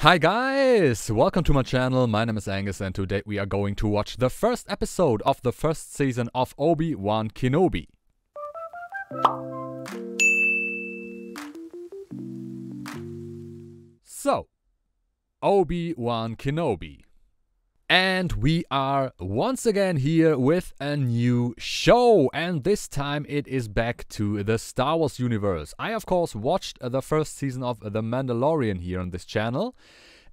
Hi guys! Welcome to my channel, my name is Angus and today we are going to watch the first episode of the first season of Obi-Wan Kenobi. So, Obi-Wan Kenobi. And we are once again here with a new show, and this time it is back to the Star Wars universe. I of course watched the first season of The Mandalorian here on this channel,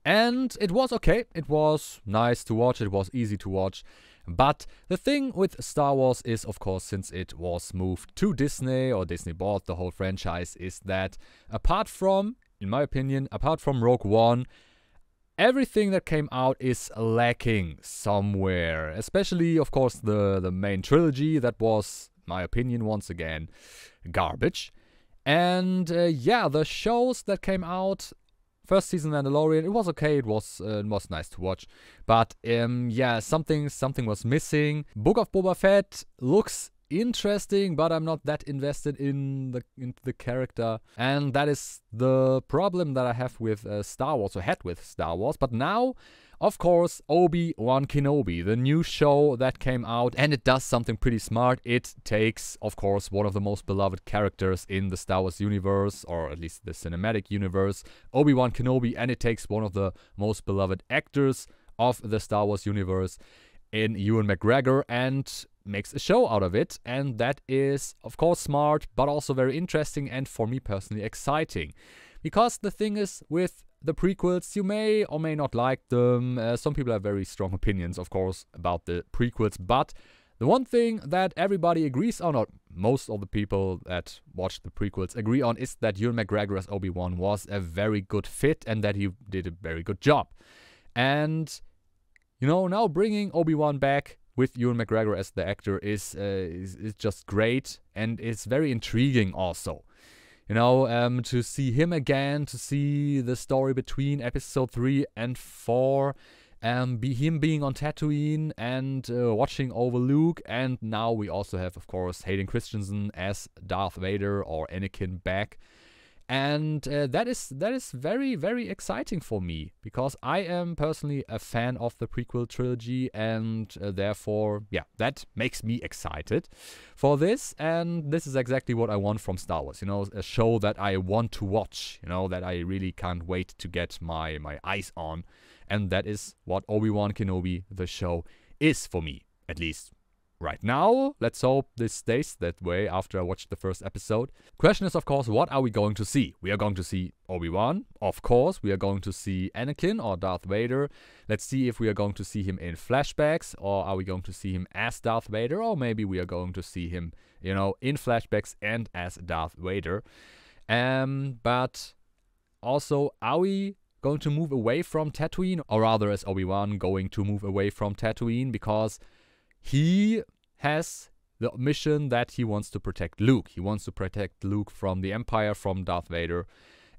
and it was okay. It was nice to watch, it was easy to watch. But the thing with Star Wars is, of course, since it was moved to Disney, or Disney bought the whole franchise, is that apart from, in my opinion, apart from Rogue One, everything that came out is lacking somewhere. Especially, of course, the main trilogy that was, in my opinion, once again, garbage. And yeah, the shows that came out, first season Mandalorian, it was okay, it was nice to watch. But yeah, something was missing. Book of Boba Fett looks interesting, but I'm not that invested in the character, and that is the problem that I have with Star Wars, or had with Star Wars. But now, of course, Obi-Wan Kenobi, the new show that came out, and it does something pretty smart. It takes, of course, one of the most beloved characters in the Star Wars universe, or at least the cinematic universe, Obi-Wan Kenobi, and it takes one of the most beloved actors of the Star Wars universe in Ewan McGregor and makes a show out of it. And that is, of course, smart, but also very interesting and for me personally exciting. Because the thing is, with the prequels, you may or may not like them. Some people have very strong opinions, of course, about the prequels, but the one thing that everybody agrees on, or most of the people that watch the prequels agree on, is that Ewan McGregor as Obi-Wan was a very good fit and that he did a very good job. And you know, now bringing Obi-Wan back with Ewan McGregor as the actor is just great, and it's very intriguing also. You know, to see him again, to see the story between episode 3 and 4, him being on Tatooine and watching over Luke, and now we also have, of course, Hayden Christensen as Darth Vader or Anakin back. And that is very, very exciting for me, because I am personally a fan of the prequel trilogy, and therefore, yeah, that makes me excited for this. And this is exactly what I want from Star Wars, you know, a show that I want to watch, you know, that I really can't wait to get my eyes on. And that is what Obi-Wan Kenobi, the show, is for me, at least right now. Let's hope this stays that way after I watch the first episode. Question is, of course, what are we going to see? We are going to see Obi-Wan, of course. We are going to see Anakin or Darth Vader. Let's see if we are going to see him in flashbacks, or are we going to see him as Darth Vader, or maybe we are going to see him, you know, in flashbacks and as Darth Vader. But also, are we going to move away from Tatooine, or rather is Obi-Wan going to move away from Tatooine, because he has the mission that he wants to protect Luke. He wants to protect Luke from the Empire, from Darth Vader.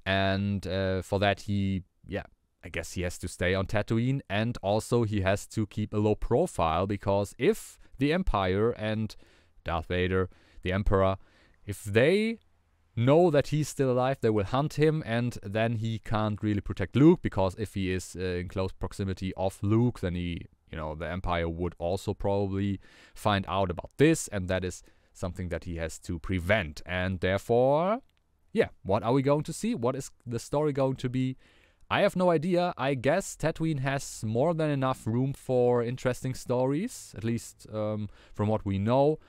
And for that I guess he has to stay on Tatooine. And also he has to keep a low profile, because if the Empire and Darth Vader, the Emperor, if they know that he's still alive, they will hunt him, and then he can't really protect Luke, because if he is in close proximity of Luke, then the Empire would also probably find out about this, and that is something that he has to prevent. And therefore, yeah, what are we going to see? What is the story going to be? I have no idea. I guess Tatooine has more than enough room for interesting stories, at least from what we know.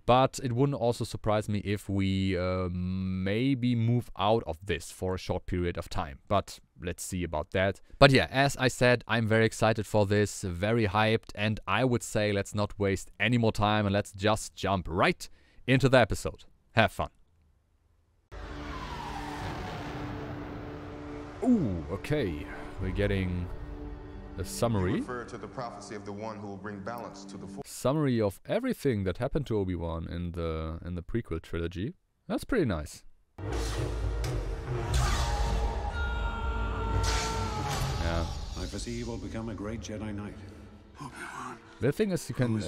But it wouldn't also surprise me if we maybe move out of this for a short period of time. But let's see about that. But yeah, as I said, I'm very excited for this, very hyped. And I would say let's not waste any more time and let's just jump right into the episode. Have fun. Ooh, okay. We're getting a summary. To the prophecy of the one who will bring balance to the summary of everything that happened to Obi-Wan in the prequel trilogy. That's pretty nice. Yeah. I foresee you will become a great Jedi Knight. Obi-Wan. The thing is, you can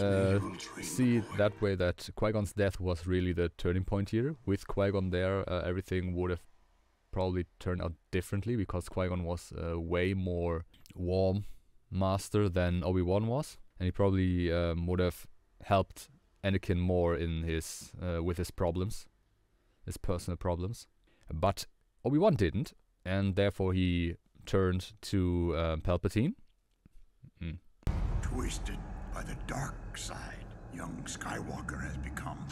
see it that way, that Qui-Gon's death was really the turning point here. With Qui-Gon there, everything would have probably turn out differently, because Qui-Gon was a way more warm master than Obi-Wan was, and he probably would have helped Anakin more in his with his problems, his personal problems. But Obi-Wan didn't, and therefore he turned to Palpatine. Twisted by the dark side, young Skywalker has become.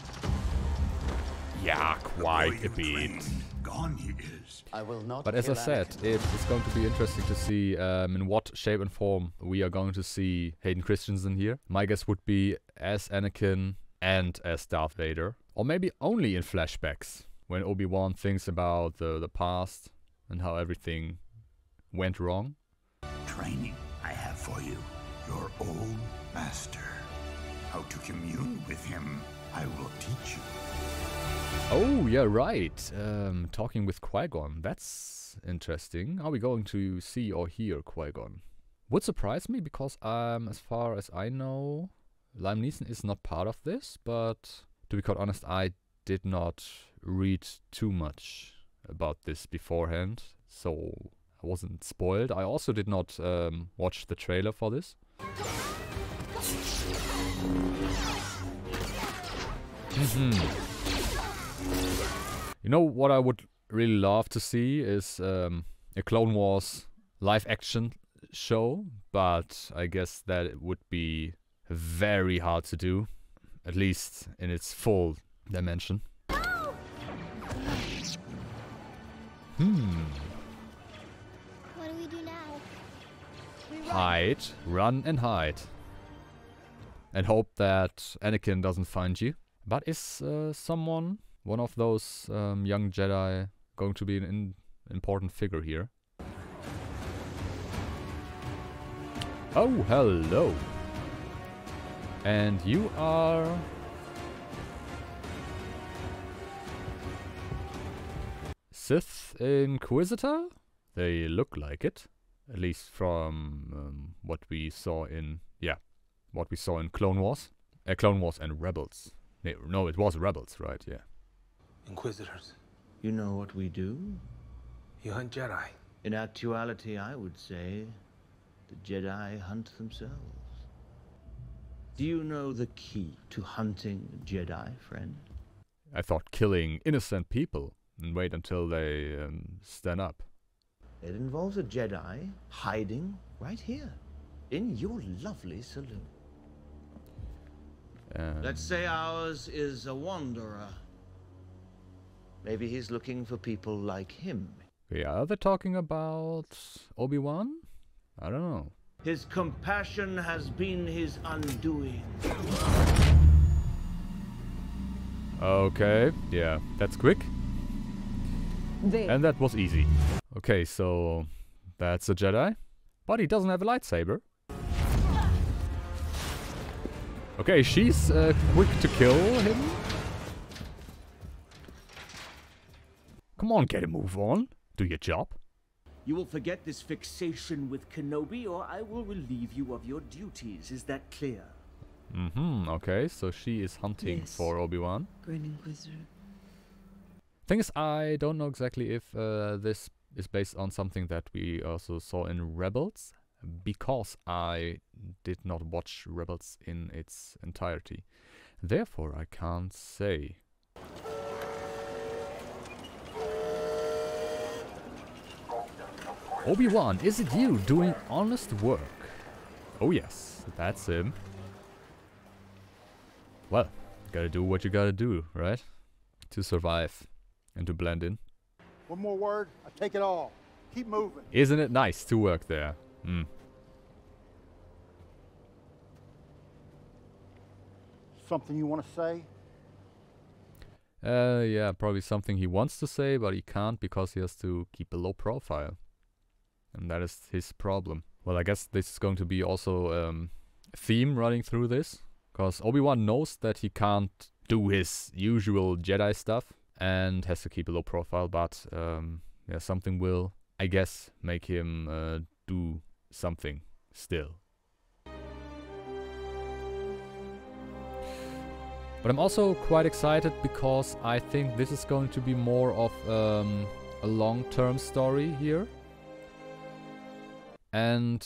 Yeah, quite a bit. Gone he is. I will not. But as I said, it's going to be interesting to see in what shape and form we are going to see Hayden Christensen here. My guess would be as Anakin and as Darth Vader. Or maybe only in flashbacks, when Obi-Wan thinks about the past and how everything went wrong. Training I have for you, your old master. How to commune with him, I will teach you. Oh, yeah, right. Talking with Qui-Gon. That's interesting. Are we going to see or hear Qui-Gon? Would surprise me, because as far as I know, Liam Neeson is not part of this, but to be quite honest, I did not read too much about this beforehand, so I wasn't spoiled. I also did not watch the trailer for this. You know what I would really love to see is a Clone Wars live-action show, but I guess that it would be very hard to do, at least in its full dimension. What do we do now? We run. Hide, run and hide. And hope that Anakin doesn't find you. But is someone, one of those young Jedi, going to be an important figure here? Oh, hello. And you are... Sith Inquisitor? They look like it. At least from what we saw in... Yeah, what we saw in Clone Wars. Clone Wars and Rebels. No, it was Rebels, right? Yeah. Inquisitors. You know what we do? You hunt Jedi. In actuality, I would say the Jedi hunt themselves. Do you know the key to hunting Jedi, friend? I thought killing innocent people and wait until they stand up. It involves a Jedi hiding right here, in your lovely saloon. Let's say ours is a wanderer. Maybe he's looking for people like him. Yeah, are they talking about Obi-Wan? I don't know. His compassion has been his undoing. Okay, yeah, that's quick. There. And that was easy. Okay, so that's a Jedi, but he doesn't have a lightsaber. Okay, she's quick to kill him. Come on, get a move on. Do your job. You will forget this fixation with Kenobi, or I will relieve you of your duties. Is that clear? Okay, so she is hunting for Obi-Wan. Grand Inquisitor. Thing is, I don't know exactly if this is based on something that we also saw in Rebels, because I did not watch Rebels in its entirety. Therefore, I can't say. Obi-Wan, is it you doing honest work? Oh yes, that's him. Well, gotta do what you gotta do, right? To survive and to blend in. One more word, I take it all. Keep moving. Isn't it nice to work there? Something you want to say? Yeah, probably something he wants to say, but he can't because he has to keep a low profile. And that is his problem. Well, I guess this is going to be also a theme running through this, because Obi-Wan knows that he can't do his usual Jedi stuff and has to keep a low profile, but yeah, something will, I guess, make him do something still. But I'm also quite excited because I think this is going to be more of a long-term story here. And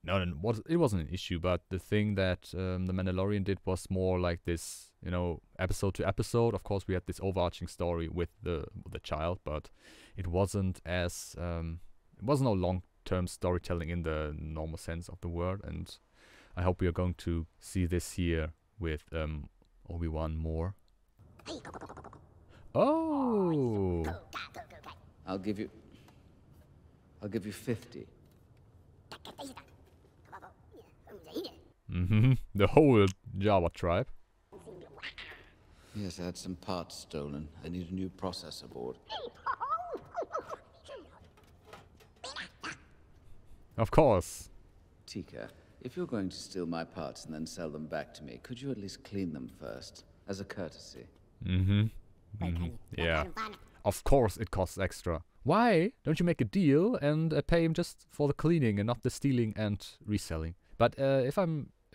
it wasn't an issue, but the thing that the Mandalorian did was more like this, you know, episode to episode. Of course, we had this overarching story with the child, but it wasn't as it wasn't no long-term storytelling in the normal sense of the word. And I hope we are going to see this here with Obi-Wan more. Oh. I'll give you 50. The whole Java tribe. Yes, I had some parts stolen. I need a new processor board. Of course. Tika, if you're going to steal my parts and then sell them back to me, could you at least clean them first, as a courtesy? Yeah. Of course it costs extra. Why don't you make a deal and pay him just for the cleaning and not the stealing and reselling? But if I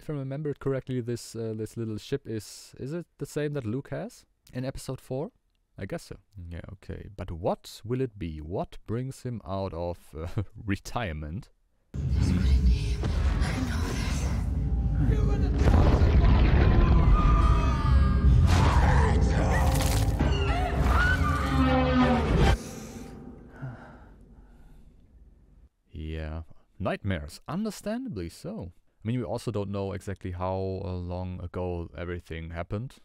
remember it correctly, this little ship is it the same that Luke has in episode 4? I guess so. Yeah, okay. But what will it be? What brings him out of retirement? Yeah, nightmares, understandably so. I mean, we also don't know exactly how long ago everything happened.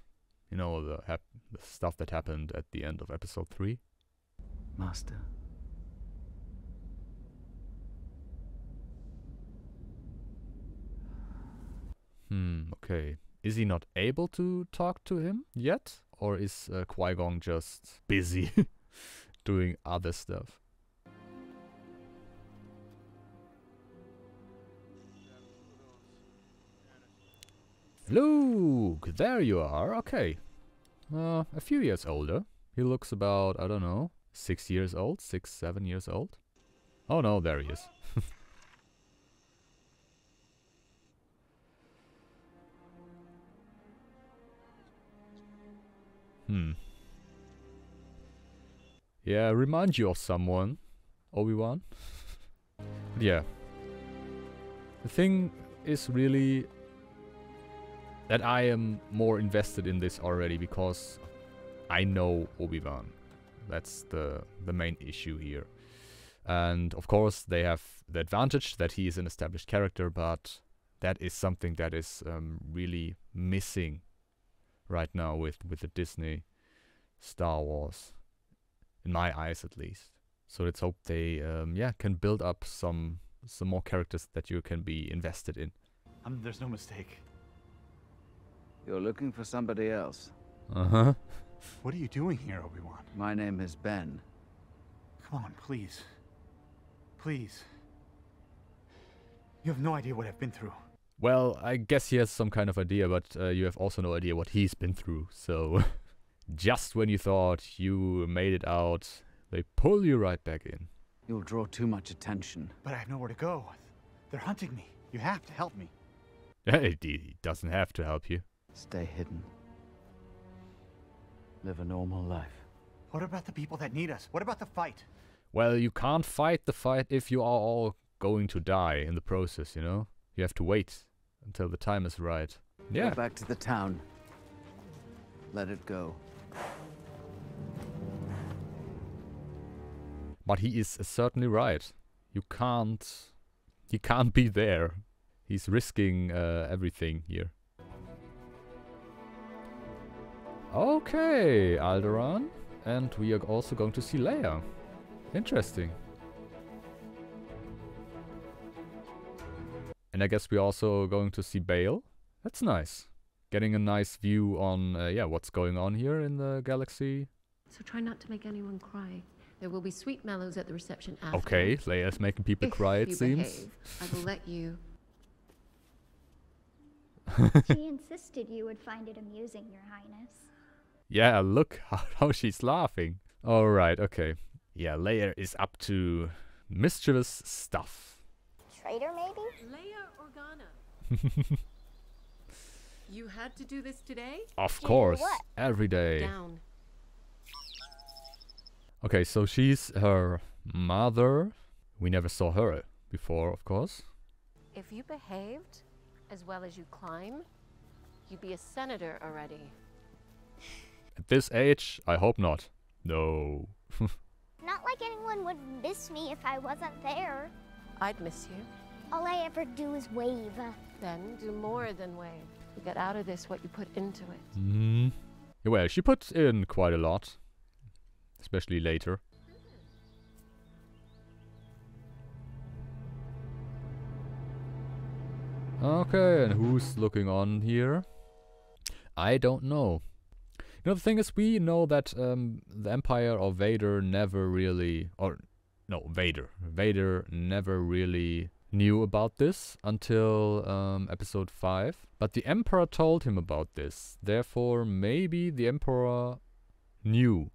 You know, the stuff that happened at the end of episode 3. Master. Okay. Is he not able to talk to him yet? Or is Qui-Gon just busy doing other stuff? Luke, there you are. Okay. A few years older. He looks about, I don't know, 6 years old, 6, 7 years old. Oh no, there he is. Yeah, remind you of someone, Obi-Wan. Yeah. The thing is really that I am more invested in this already because I know Obi-Wan. That's the main issue here. And of course they have the advantage that he is an established character, but that is something that is really missing right now with the Disney Star Wars, in my eyes at least. So let's hope they can build up some more characters that you can be invested in. There's no mistake. You're looking for somebody else. Uh-huh. What are you doing here, Obi-Wan? My name is Ben. Come on, please. Please. You have no idea what I've been through. Well, I guess he has some kind of idea, but you have also no idea what he's been through, so... Just when you thought you made it out, they pull you right back in. You'll draw too much attention. But I have nowhere to go. They're hunting me. You have to help me. He doesn't have to help you. Stay hidden. Live a normal life. What about the people that need us? What about the fight? Well, you can't fight the fight if you are all going to die in the process, you know? You have to wait until the time is right. Yeah. Go back to the town. Let it go. But he is certainly right. He can't be there. He's risking everything here. Okay, Alderaan. And we are also going to see Leia. Interesting. And I guess we're also going to see Bail. That's nice. Getting a nice view on what's going on here in the galaxy. So try not to make anyone cry. There will be sweet mellows at the reception after. Okay, Leia's making people cry, it seems. I will let you. She insisted you would find it amusing, Your Highness. Yeah, look how she's laughing. Alright, okay. Yeah, Leia is up to mischievous stuff. Traitor, maybe? Leia Organa. You had to do this today? Of course, every day. Down. Okay, so she's her mother. We never saw her before, of course. If you behaved as well as you climb, you'd be a senator already. At this age, I hope not. No. Not like anyone would miss me if I wasn't there. I'd miss you. All I ever do is wave. Then do more than wave. You get out of this what you put into it. Mm. Well, she put in quite a lot. Especially later. Okay, and who's looking on here? I don't know. You know, the thing is, we know that the Empire of Vader never really... Vader never really knew about this until episode 5. But the Emperor told him about this. Therefore, maybe the Emperor knew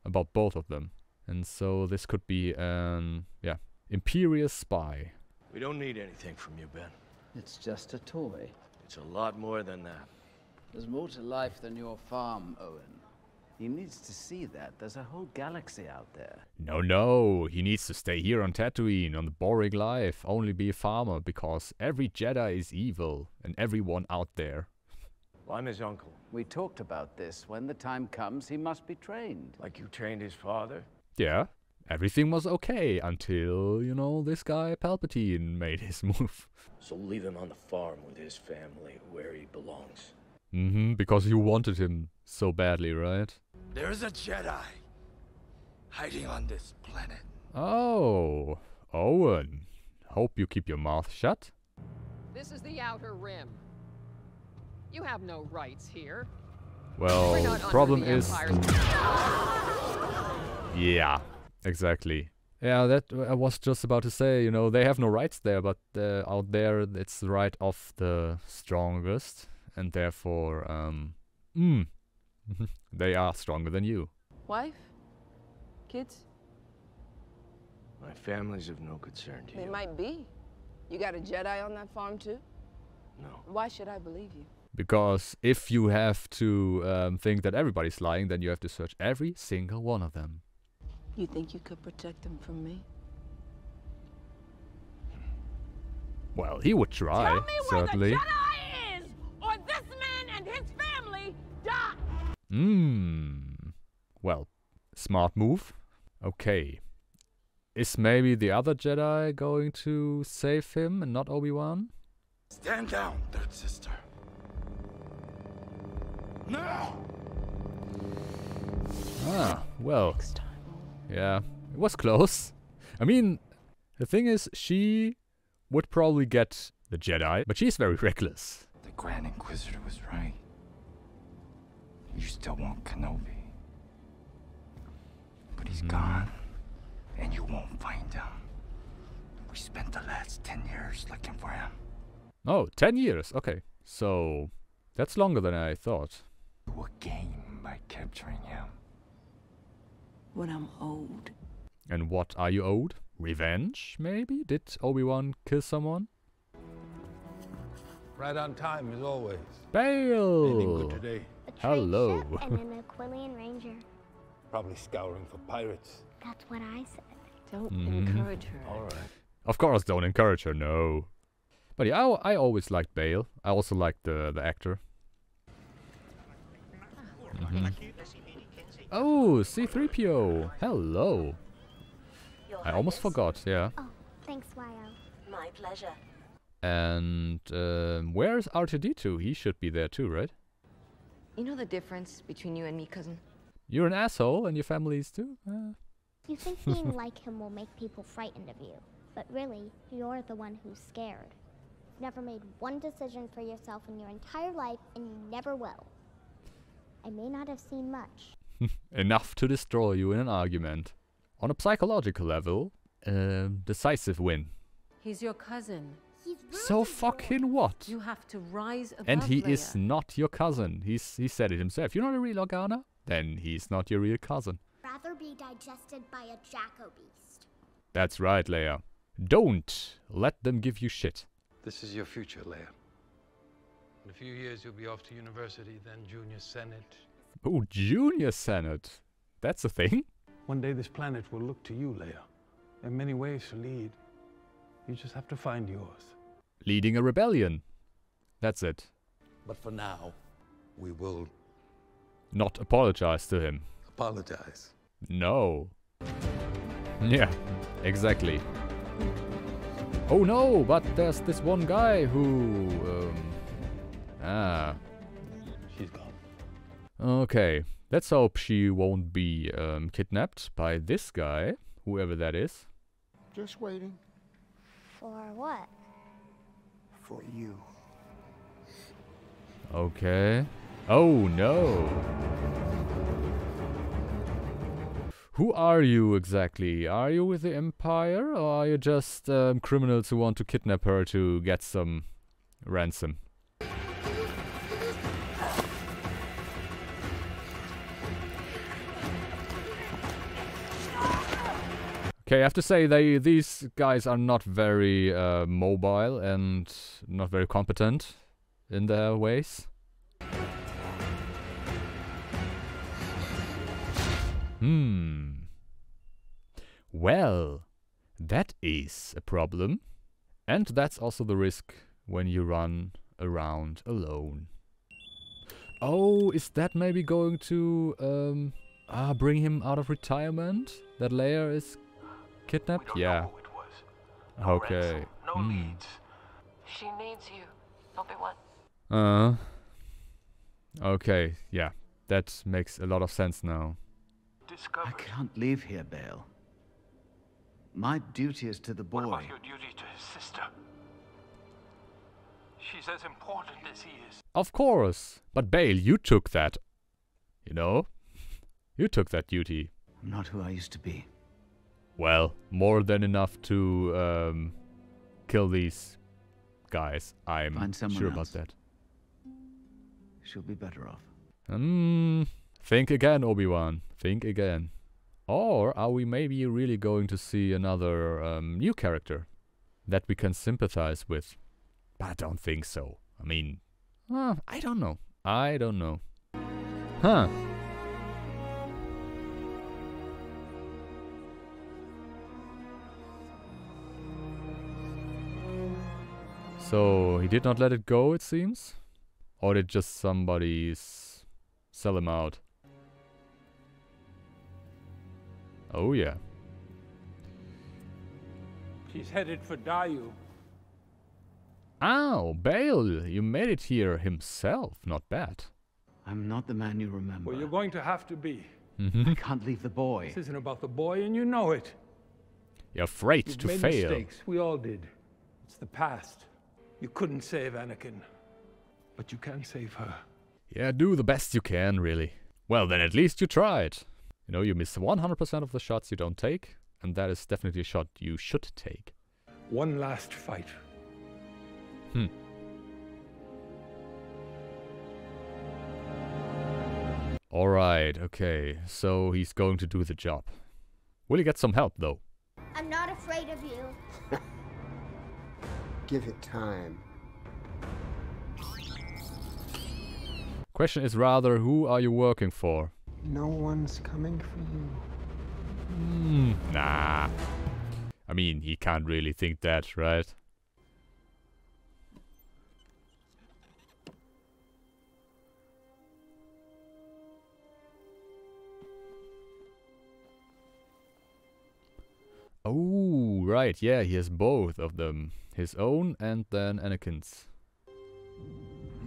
about both of them. And so this could be an, Imperial spy. We don't need anything from you, Ben. It's just a toy. It's a lot more than that. There's more to life than your farm, Owen. He needs to see that. There's a whole galaxy out there. No, he needs to stay here on Tatooine, on the boring life, only be a farmer, because every Jedi is evil, and everyone out there. Well, I'm his uncle. We talked about this. When the time comes, he must be trained. Like you trained his father? Yeah, everything was okay, until, you know, this guy Palpatine made his move. So leave him on the farm with his family, where he belongs. Because you wanted him so badly, right? There's a Jedi hiding on this planet. Oh, Owen. Hope you keep your mouth shut. This is the Outer Rim. You have no rights here. Well, problem is... Yeah, exactly. Yeah, that I was just about to say, you know, they have no rights there, but out there it's the right of the strongest. And therefore, they are stronger than you. Wife? Kids? My family's of no concern to you. They might be. You got a Jedi on that farm too? No. Why should I believe you? Because if you have to think that everybody's lying, then you have to search every single one of them. You think you could protect them from me? Well, he would try, Tell me certainly. Where the Jedi is, or this man and his family die. Well, smart move. Okay. Is maybe the other Jedi going to save him and not Obi-Wan? Stand down, third sister. No! Ah, well. Yeah, it was close. I mean, the thing is, she would probably get the Jedi, but she's very reckless. The Grand Inquisitor was right. You still want Kenobi. But he's gone, and you won't find him. We spent the last 10 years looking for him. Oh, 10 years. Okay, so that's longer than I thought. You will gain by capturing him. What I'm owed. And what are you owed? Revenge, maybe? Did Obi-Wan kill someone? Right on time, as always. Bail! Anything good today? Hello. Ship and an Aquilian Ranger. Probably scouring for pirates. That's what I said. Don't encourage her. All right. Of course, don't encourage her, no. But yeah, I always liked Bale. I also liked the actor. Oh, C-3PO. Hello. I almost forgot, yeah. Oh, thanks, YO. My pleasure. And where's R2-D2? He should be there too, right? You know the difference between you and me, cousin? You're an asshole and your family is too? You think being like him will make people frightened of you, but really, you're the one who's scared. You've never made one decision for yourself in your entire life, and you never will. I may not have seen much. Enough to destroy you in an argument. On a psychological level, decisive win. He's your cousin. So fucking what? You have to rise above And he Leia. is not your cousin. He said it himself. You're not a real Organa? Then he's not your real cousin. Rather be digested by a Jacko beast. That's right, Leia. Don't let them give you shit. This is your future, Leia. In a few years, you'll be off to university, then junior senate. Oh, junior senate. That's a thing? One day this planet will look to you, Leia. There are many ways to lead. You just have to find yours. Leading a rebellion. That's it. But for now, we will not apologize to him. Apologize. No. Yeah, exactly. Oh no, but there's this one guy who... She's gone. Okay, let's hope she won't be kidnapped by this guy, whoever that is. Just waiting. For what? For you. Okay. Oh no. Who are you exactly? Are you with the Empire, or are you just criminals who want to kidnap her to get some ransom? Okay, I have to say these guys are not very mobile and not very competent in their ways. Well, that is a problem. And that's also the risk when you run around alone. Oh, is that maybe going to bring him out of retirement? That Leia is kidnapped? Yeah. Okay. No leads. She needs you, Obi-Wan. Okay, yeah. That makes a lot of sense now. I can't leave here, Bale. My duty is to the boy. What about your duty to his sister? She's as important as he is. Of course. But Bale, you took that. You know? You took that duty. I'm not who I used to be. Well, more than enough to kill these guys. I'm sure about that. She'll be better off. Think again, Obi-Wan. Think again. Or are we maybe really going to see another new character that we can sympathize with? But I don't think so. I mean, I don't know. I don't know. Huh. So, he did not let it go, it seems? Or did just somebody sell him out? Oh yeah. She's headed for Dayu. Oh, Bale, you made it here himself. Not bad. I'm not the man you remember. Well, you're going to have to be. I can't leave the boy. This isn't about the boy, and you know it. You're afraid You've to made fail. Mistakes. We all did. It's the past. You couldn't save Anakin, but you can save her. Yeah, do the best you can, really. Well, then at least you tried. You know, you miss 100% of the shots you don't take, and that is definitely a shot you should take. One last fight. Alright, okay. So he's going to do the job. Will he get some help, though? I'm not afraid of you. Give it time. Question is rather, who are you working for? No one's coming for you. Nah. I mean, he can't really think that, right? Oh, right, yeah, he has both of them. His own and then Anakin's.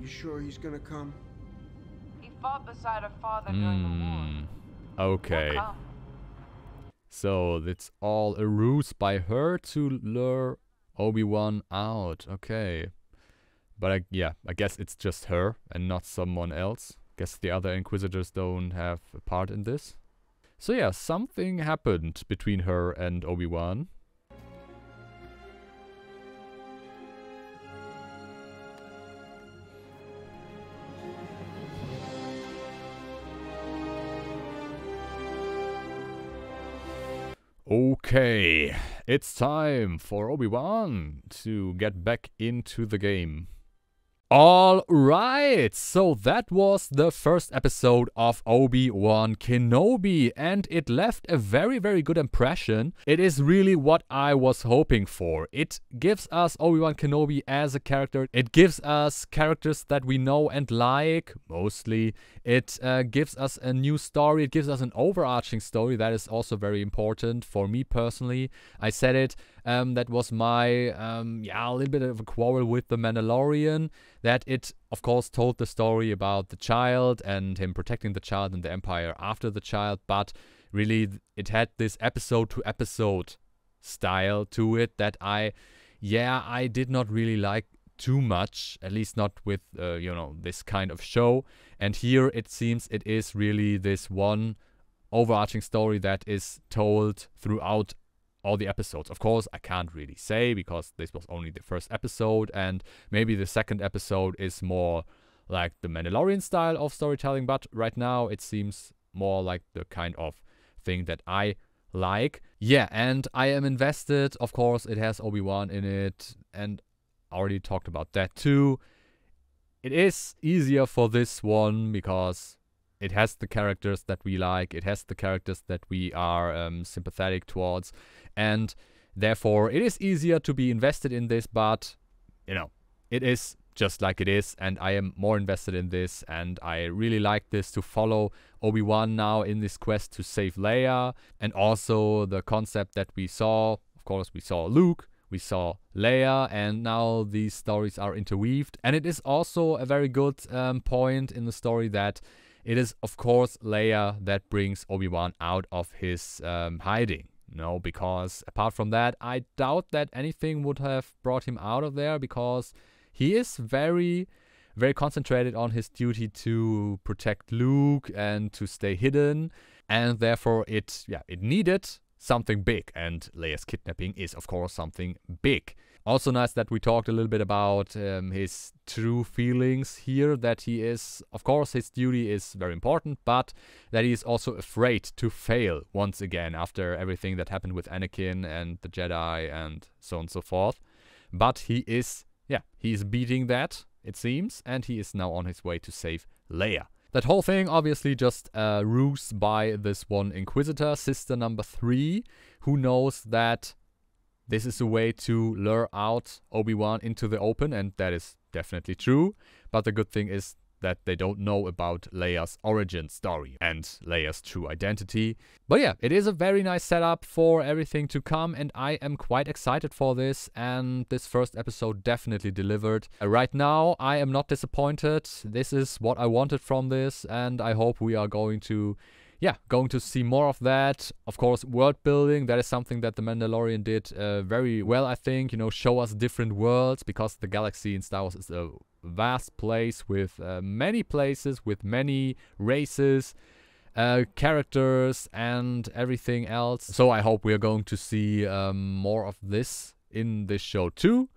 You sure he's gonna come? He fought beside her father during the war. Okay. So it's all a ruse by her to lure Obi-Wan out. Okay. But I guess it's just her and not someone else. Guess the other Inquisitors don't have a part in this. So yeah, something happened between her and Obi-Wan. Okay, it's time for Obi-Wan to get back into the game. All right, so that was the first episode of Obi-Wan Kenobi, and it left a very, very good impression. It is really what I was hoping for. It gives us Obi-Wan Kenobi as a character. It gives us characters that we know and like, mostly. It gives us a new story. It gives us an overarching story that is also very important for me personally. I said it. That was my, a little bit of a quarrel with The Mandalorian, that it, of course, told the story about the child and him protecting the child and the Empire after the child, but really it had this episode-to-episode style to it that I did not really like too much, at least not with, this kind of show. And here it seems it is really this one overarching story that is told throughout all the episodes. Of course, I can't really say because this was only the first episode, and maybe the second episode is more like the Mandalorian style of storytelling, but right now it seems more like the kind of thing that I like. Yeah, and I am invested. Of course, it has Obi-Wan in it, and I already talked about that too. It is easier for this one because it has the characters that we like. It has the characters that we are sympathetic towards. And therefore, it is easier to be invested in this. But, it is just like it is. And I am more invested in this. And I really like this to follow Obi-Wan now in this quest to save Leia. And also the concept that we saw. Of course, we saw Luke. We saw Leia, and now these stories are interweaved. And it is also a very good point in the story that it is, of course, Leia that brings Obi-Wan out of his hiding. Because apart from that, I doubt that anything would have brought him out of there, because he is very, very concentrated on his duty to protect Luke and to stay hidden. And therefore, it needed something big, and Leia's kidnapping is, of course, something big. Also nice that we talked a little bit about his true feelings here, that he is, of course, his duty is very important, but that he is also afraid to fail once again after everything that happened with Anakin and the Jedi and so on and so forth. But he is beating that, it seems, and he is now on his way to save Leia. That whole thing, obviously, just a ruse by this one Inquisitor, Sister Number 3, who knows that this is a way to lure out Obi-Wan into the open, and that is definitely true. But the good thing is that they don't know about Leia's origin story and Leia's true identity. But yeah, it is a very nice setup for everything to come, and I am quite excited for this, and this first episode definitely delivered. Right now, I am not disappointed. This is what I wanted from this, and I hope we are going to see more of that. Of course, world building, that is something that The Mandalorian did very well, I think. Show us different worlds, because the galaxy in Star Wars is a vast place with many places, with many races, characters, and everything else. So I hope we are going to see more of this in this show too.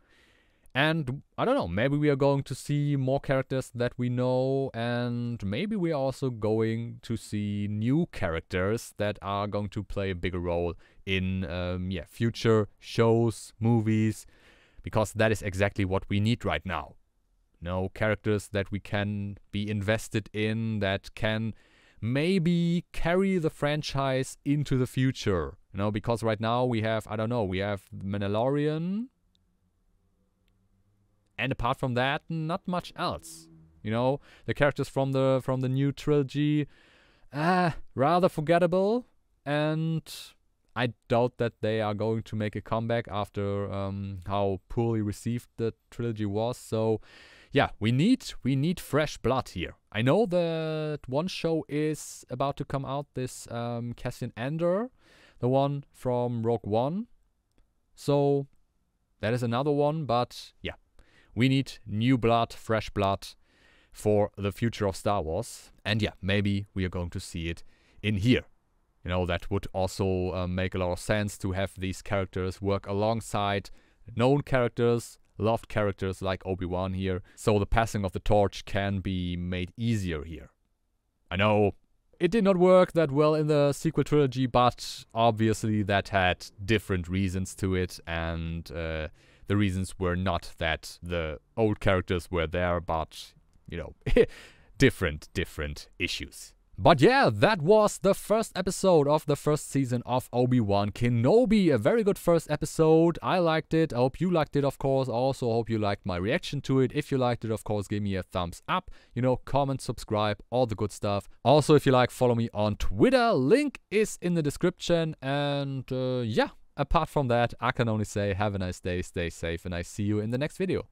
And I don't know, maybe we are going to see more characters that we know, and maybe we are also going to see new characters that are going to play a bigger role in future shows, movies, because that is exactly what we need right now. Characters that we can be invested in, that can maybe carry the franchise into the future. Because right now we have, we have Mandalorian. And apart from that, not much else. The characters from the new trilogy, rather forgettable, and I doubt that they are going to make a comeback after how poorly received the trilogy was. So, yeah, we need fresh blood here. I know that one show is about to come out, this Cassian Andor, the one from Rogue One. So that is another one, but yeah. We need new blood, fresh blood for the future of Star Wars. And yeah, maybe we are going to see it in here. That would also make a lot of sense to have these characters work alongside known characters, loved characters like Obi-Wan here. So the passing of the torch can be made easier here. I know it did not work that well in the sequel trilogy, but obviously that had different reasons to it. And the reasons were not that the old characters were there, but, you know, different issues. But yeah, that was the first episode of the first season of Obi-Wan Kenobi. A very good first episode. I liked it. I hope you liked it, of course. I also hope you liked my reaction to it. If you liked it, of course, give me a thumbs up. You know, comment, subscribe, all the good stuff. Also, if you like, follow me on Twitter. Link is in the description. And yeah, apart from that, I can only say have a nice day, stay safe, and I see you in the next video.